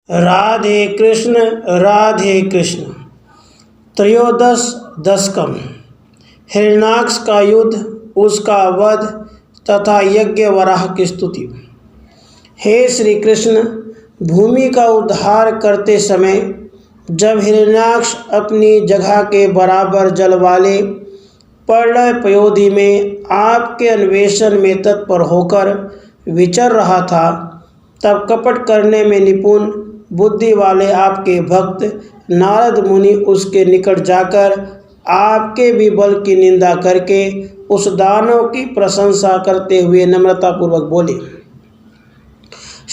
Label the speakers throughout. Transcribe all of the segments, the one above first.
Speaker 1: राधे कृष्ण राधे कृष्ण। त्रयोदश दशकम। हिरण्याक्ष का युद्ध, उसका वध तथा यज्ञ वराह की स्तुति। हे श्री कृष्ण, भूमि का उद्धार करते समय जब हिरण्याक्ष अपनी जगह के बराबर जल वाले प्रलय पयोधि में आपके अन्वेषण में तत्पर होकर विचर रहा था, तब कपट करने में निपुण बुद्धि वाले आपके भक्त नारद मुनि उसके निकट जाकर आपके भी बल की निंदा करके उस दानव की प्रशंसा करते हुए नम्रतापूर्वक बोले।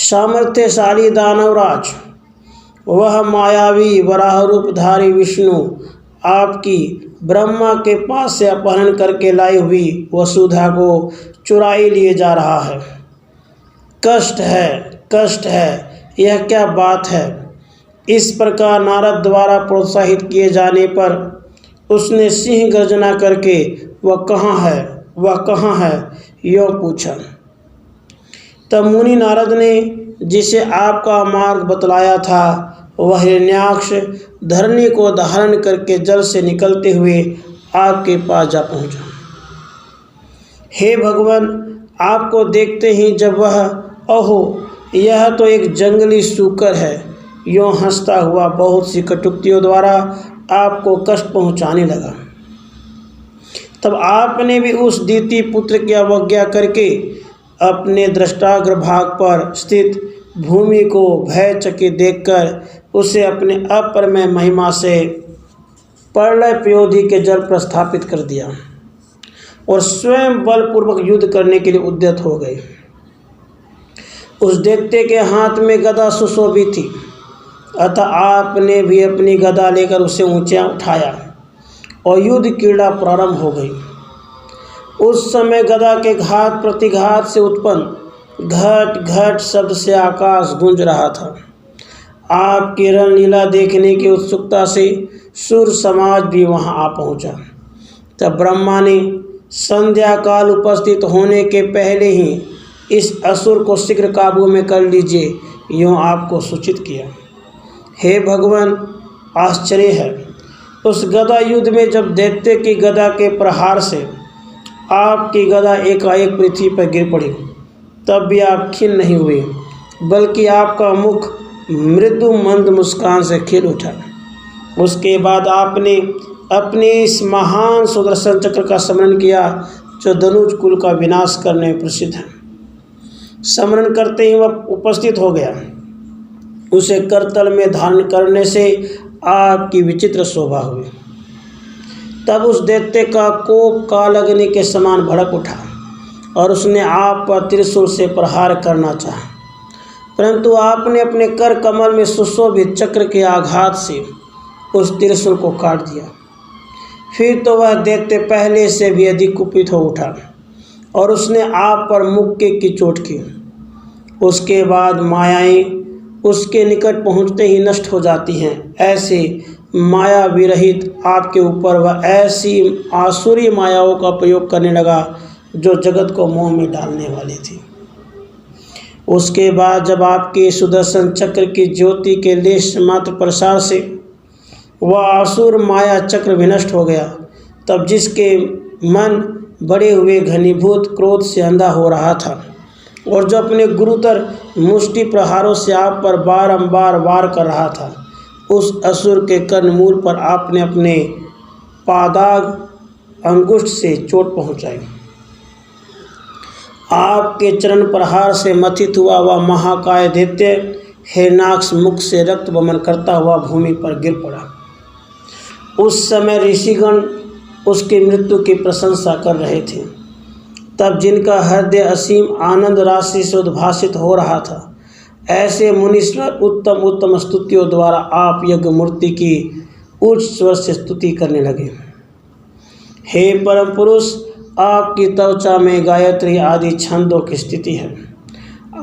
Speaker 1: सामर्थ्यशाली दानवराज, वह मायावी वराह रूपधारी विष्णु आपकी ब्रह्मा के पास से अपहरण करके लाई हुई वसुधा को चुराई लिए जा रहा है। कष्ट है, कष्ट है, यह क्या बात है। इस प्रकार नारद द्वारा प्रोत्साहित किए जाने पर उसने सिंह गर्जना करके वह कहाँ है, वह कहाँ है, यो पूछा। तब मुनि नारद ने जिसे आपका मार्ग बतलाया था वह हिरण्याक्ष धरणी को धारण करके जल से निकलते हुए आपके पास जा पहुँचा। हे भगवान, आपको देखते ही जब वह अहो यह तो एक जंगली सूकर है, यूँ हंसता हुआ बहुत सी कटुक्तियों द्वारा आपको कष्ट पहुँचाने लगा, तब आपने भी उस दीति पुत्र की अवज्ञा करके अपने दृष्टाग्र भाग पर स्थित भूमि को भयचकित देखकर उसे अपने अपरमय महिमा से प्रलय पयोधि के जल पर स्थापित कर दिया और स्वयं बलपूर्वक युद्ध करने के लिए उद्यत हो गए। उस दैत्य के हाथ में गदा सुशोभित थी, अतः आपने भी अपनी गदा लेकर उसे ऊंचा उठाया और युद्ध क्रीड़ा प्रारंभ हो गई। उस समय गदा के घात प्रतिघात से उत्पन्न घट घट शब्द से आकाश गूंज रहा था। आपकी रणलीला देखने की उत्सुकता से सूर समाज भी वहां आ पहुंचा। तब ब्रह्मा ने संध्या काल उपस्थित होने के पहले ही इस असुर को शीघ्र काबू में कर लीजिए, यूँ आपको सूचित किया। हे भगवान, आश्चर्य है, उस गदा युद्ध में जब दैत्य की गदा के प्रहार से आपकी गदा एकाएक पृथ्वी पर गिर पड़ी, तब भी आप खिन्न नहीं हुए, बल्कि आपका मुख मृदु मंद मुस्कान से खिल उठा। उसके बाद आपने अपने इस महान सुदर्शन चक्र का स्मरण किया जो धनुज कुल का विनाश करने में प्रसिद्ध है। स्मरण करते ही वह उपस्थित हो गया। उसे करतल में धारण करने से आपकी विचित्र शोभा हुई। तब उस दैत्य का कोप कालअग्नि के समान भड़क उठा और उसने आप पर त्रिशूल से प्रहार करना चाहा, परंतु आपने अपने कर कमल में सुशोभित चक्र के आघात से उस त्रिशूल को काट दिया। फिर तो वह दैत्य पहले से भी अधिक कुपित हो उठा और उसने आप पर मुक्के की चोट की। उसके बाद मायाएं उसके निकट पहुंचते ही नष्ट हो जाती हैं। ऐसे माया विरहित आपके ऊपर वह ऐसी आसुरी मायाओं का प्रयोग करने लगा जो जगत को मोह में डालने वाली थी। उसके बाद जब आपके सुदर्शन चक्र की ज्योति के लेश मात्र प्रसार से वह आसुर माया चक्र विनष्ट हो गया, तब जिसके मन बड़े हुए घनीभूत क्रोध से अंधा हो रहा था और जो अपने गुरुतर मुष्टि प्रहारों से आप पर बारंबार वार कर रहा था, उस असुर के कर्णमूल पर आपने अपने पादाग अंगुष्ठ से चोट पहुंचाई। आपके चरण प्रहार से मथित हुआ वह महाकाय दैत्य हिरण्याक्ष मुख से रक्त वमन करता हुआ भूमि पर गिर पड़ा। उस समय ऋषिगण उसकी मृत्यु की प्रशंसा कर रहे थे। तब जिनका हृदय असीम आनंद राशि से उद्भासित हो रहा था, ऐसे मुनीश्वर उत्तम उत्तम स्तुतियों द्वारा आप यज्ञ मूर्ति की उच्च स्वर से स्तुति करने लगे। हे परम पुरुष, आपकी त्वचा में गायत्री आदि छंदों की स्थिति है।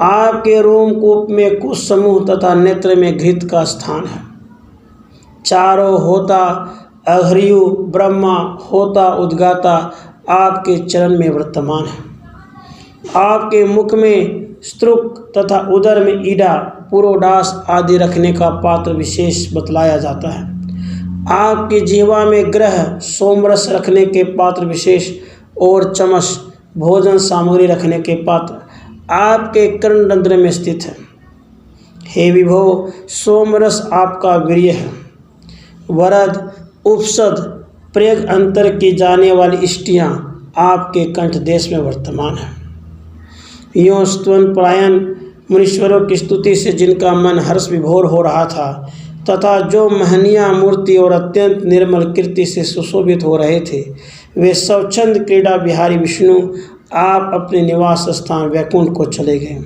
Speaker 1: आपके रोमकूप में कुछ समूह तथा नेत्र में घृत का स्थान है। चारों होता अघर्यु ब्रह्मा होता उद्गाता आपके चरण में वर्तमान है। आपके मुख में स्त्रुक तथा उदर में ईडा, पुरोडास आदि रखने का पात्र विशेष बतलाया जाता है। आपकी जीवा में ग्रह, सोमरस रखने के पात्र विशेष और चमस, भोजन सामग्री रखने के पात्र आपके कर्णरंध्र में स्थित है। हे विभो, सोमरस आपका वीर्य है। वरद, उपसद, प्रेग अंतर की जाने वाली इष्टियाँ आपके कंठ देश में वर्तमान है। यों स्तवन परायण मुनीश्वरों की स्तुति से जिनका मन हर्ष विभोर हो रहा था तथा जो महनीय मूर्ति और अत्यंत निर्मल कीर्ति से सुशोभित हो रहे थे, वे स्वच्छंद क्रीड़ा बिहारी विष्णु आप अपने निवास स्थान वैकुंठ को चले गए।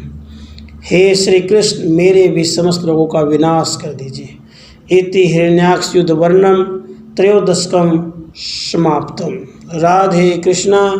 Speaker 1: हे श्री कृष्ण, मेरे भी समस्त रोगों का विनाश कर दीजिए। इति हिरण्याक्ष युद्ध वर्णम त्रयोदशकम समाप्तम। राधे कृष्णा।